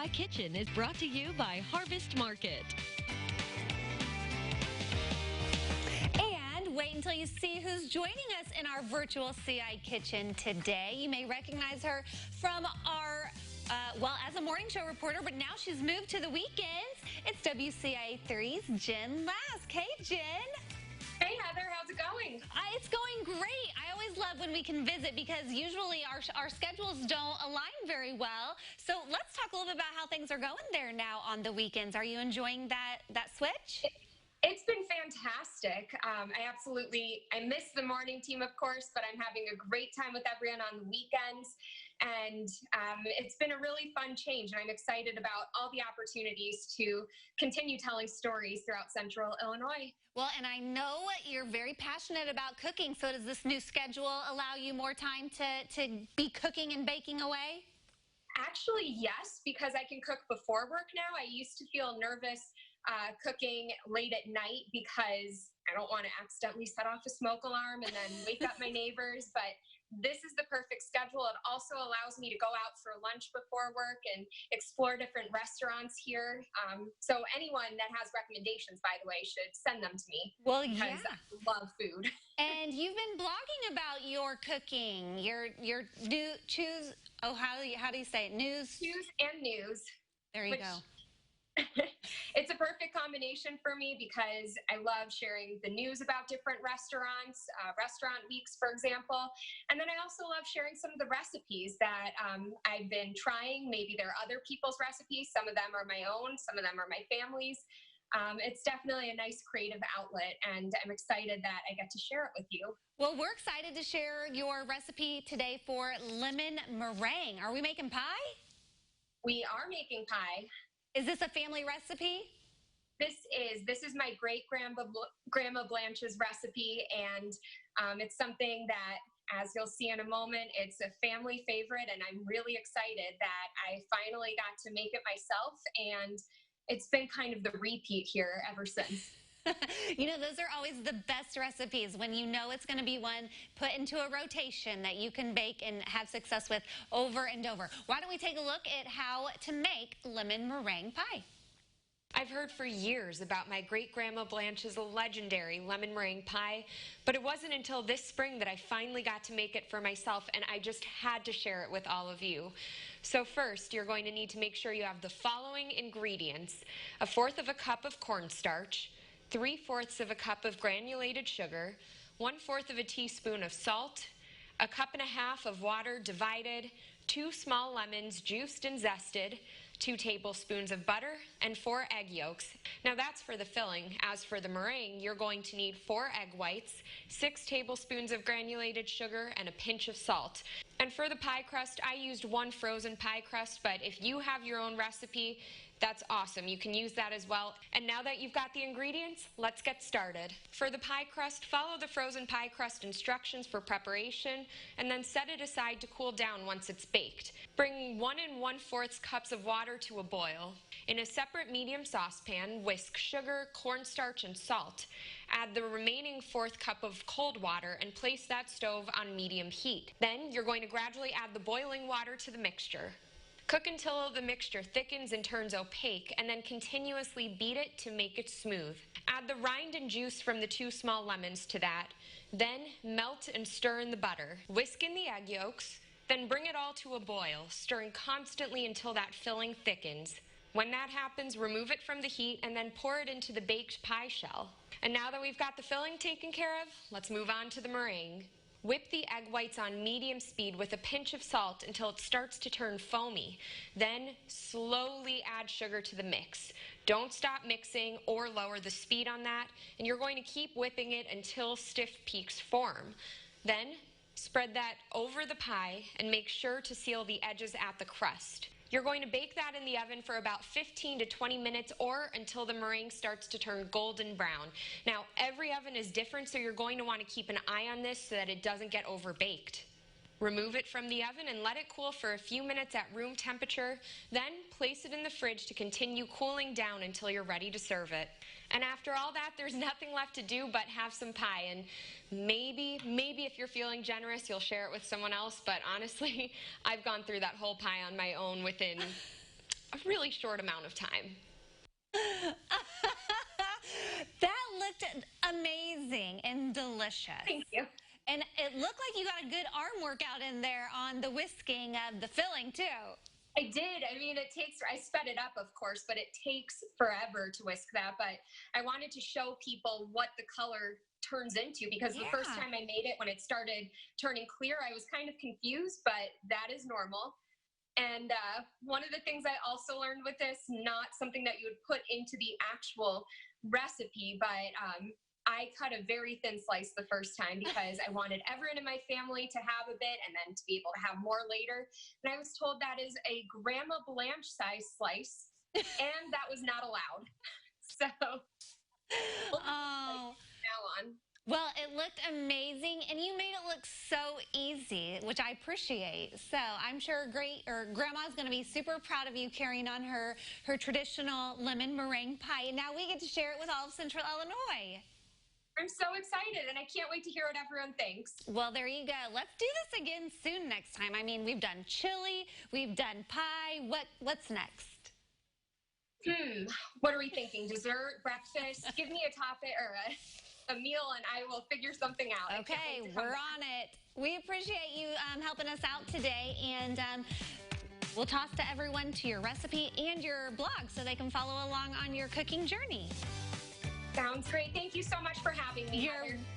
CI Kitchen is brought to you by Harvest Market. And wait until you see who's joining us in our virtual CI Kitchen today. You may recognize her from our as a morning show reporter, but now she's moved to the weekends. It's WCIA 3's Jen Lask. Hey, Jen. Hey, Heather. How's it going? It's going great. I always love when we can visit because usually our schedules don't align very well. So let's talk a little bit about how things are going there now on the weekends. Are you enjoying that switch? It's been fantastic. I miss the morning team, of course, but I'm having a great time with everyone on the weekends. And it's been a really fun change. And I'm excited about all the opportunities to continue telling stories throughout Central Illinois. Well, and I know you're very passionate about cooking. So does this new schedule allow you more time to be cooking and baking away? Actually, yes, because I can cook before work now. I used to feel nervous cooking late at night because I don't want to accidentally set off a smoke alarm and then wake up my neighbors. But this is the perfect schedule. It also allows me to go out for lunch before work and explore different restaurants here. So anyone that has recommendations, by the way, should send them to me. Well, because yeah. I love food. And you've been blogging about your cooking, your new choose. Oh, how do you say it? Choose and news. There you go. It's a perfect combination for me because I love sharing the news about different restaurants, restaurant weeks, for example. And then I also love sharing some of the recipes that I've been trying. Maybe they're other people's recipes. Some of them are my own. Some of them are my family's. It's definitely a nice creative outlet, and I'm excited that I get to share it with you. Well, we're excited to share your recipe today for lemon meringue. Are we making pie? We are making pie. Is this a family recipe? This is my great-grandma Blanche's recipe, and it's something that, as you'll see in a moment, it's a family favorite, and I'm really excited that I finally got to make it myself, and it's been kind of the repeat here ever since. You know, those are always the best recipes when you know it's going to be one put into a rotation that you can bake and have success with over and over. Why don't we take a look at how to make lemon meringue pie? I've heard for years about my great-grandma Blanche's legendary lemon meringue pie, but it wasn't until this spring that I finally got to make it for myself, and I just had to share it with all of you. So first, you're going to need to make sure you have the following ingredients: 1/4 cup of cornstarch, 3/4 of a cup of granulated sugar, 1/4 of a teaspoon of salt, 1.5 cups of water divided, 2 small lemons juiced and zested, 2 tablespoons of butter, and 4 egg yolks. Now that's for the filling. As for the meringue, you're going to need 4 egg whites, 6 tablespoons of granulated sugar, and a pinch of salt. And for the pie crust, I used 1 frozen pie crust, but if you have your own recipe, that's awesome. You can use that as well. And now that you've got the ingredients, let's get started. For the pie crust, follow the frozen pie crust instructions for preparation, and then set it aside to cool down once it's baked. Bring 1 1/4 cups of water to a boil. In a separate medium saucepan, whisk sugar, cornstarch, and salt. Add the remaining 1/4 cup of cold water and place that stove on medium heat. Then you're going to gradually add the boiling water to the mixture. Cook until the mixture thickens and turns opaque, and then continuously beat it to make it smooth. Add the rind and juice from the 2 small lemons to that. Then melt and stir in the butter. Whisk in the egg yolks. Then bring it all to a boil, stirring constantly until that filling thickens. When that happens, remove it from the heat and then pour it into the baked pie shell. And now that we've got the filling taken care of, let's move on to the meringue. Whip the egg whites on medium speed with a pinch of salt until it starts to turn foamy. Then slowly add sugar to the mix. Don't stop mixing or lower the speed on that, and you're going to keep whipping it until stiff peaks form. Then spread that over the pie and make sure to seal the edges at the crust. You're going to bake that in the oven for about 15 to 20 minutes or until the meringue starts to turn golden brown. Now, every oven is different, so you're going to want to keep an eye on this so that it doesn't get overbaked. Remove it from the oven and let it cool for a few minutes at room temperature. Then place it in the fridge to continue cooling down until you're ready to serve it. And after all that, there's nothing left to do but have some pie. And maybe if you're feeling generous, you'll share it with someone else. But honestly, I've gone through that whole pie on my own within a really short amount of time. That looked amazing and delicious. Thank you. And it looked like you got a good arm workout in there on the whisking of the filling, too. I did. I mean, I sped it up, of course, but it takes forever to whisk that. But I wanted to show people what the color turns into, because the first time I made it, when it started turning clear, I was kind of confused, but that is normal. And one of the things I also learned with this, not something that you would put into the actual recipe, but I cut a very thin slice the first time because I wanted everyone in my family to have a bit and then to be able to have more later. And I was told that is a Grandma Blanche size slice, and that was not allowed. So, Oh. now on. Well, it looked amazing, and you made it look so easy, which I appreciate. So I'm sure Grandma's going to be super proud of you carrying on her traditional lemon meringue pie, and now we get to share it with all of Central Illinois. I'm so excited, and I can't wait to hear what everyone thinks. Well, there you go. Let's do this again soon next time. I mean, we've done chili, we've done pie. What's next? What are we thinking? Dessert, breakfast? Give me a topic or a meal, and I will figure something out. Okay, we're on it. We appreciate you helping us out today, and we'll toss to everyone to your recipe and your blog so they can follow along on your cooking journey. Sounds great. Thank you so much for having me.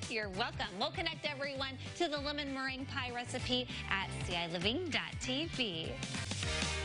You're welcome. We'll connect everyone to the lemon meringue pie recipe at CILiving.tv.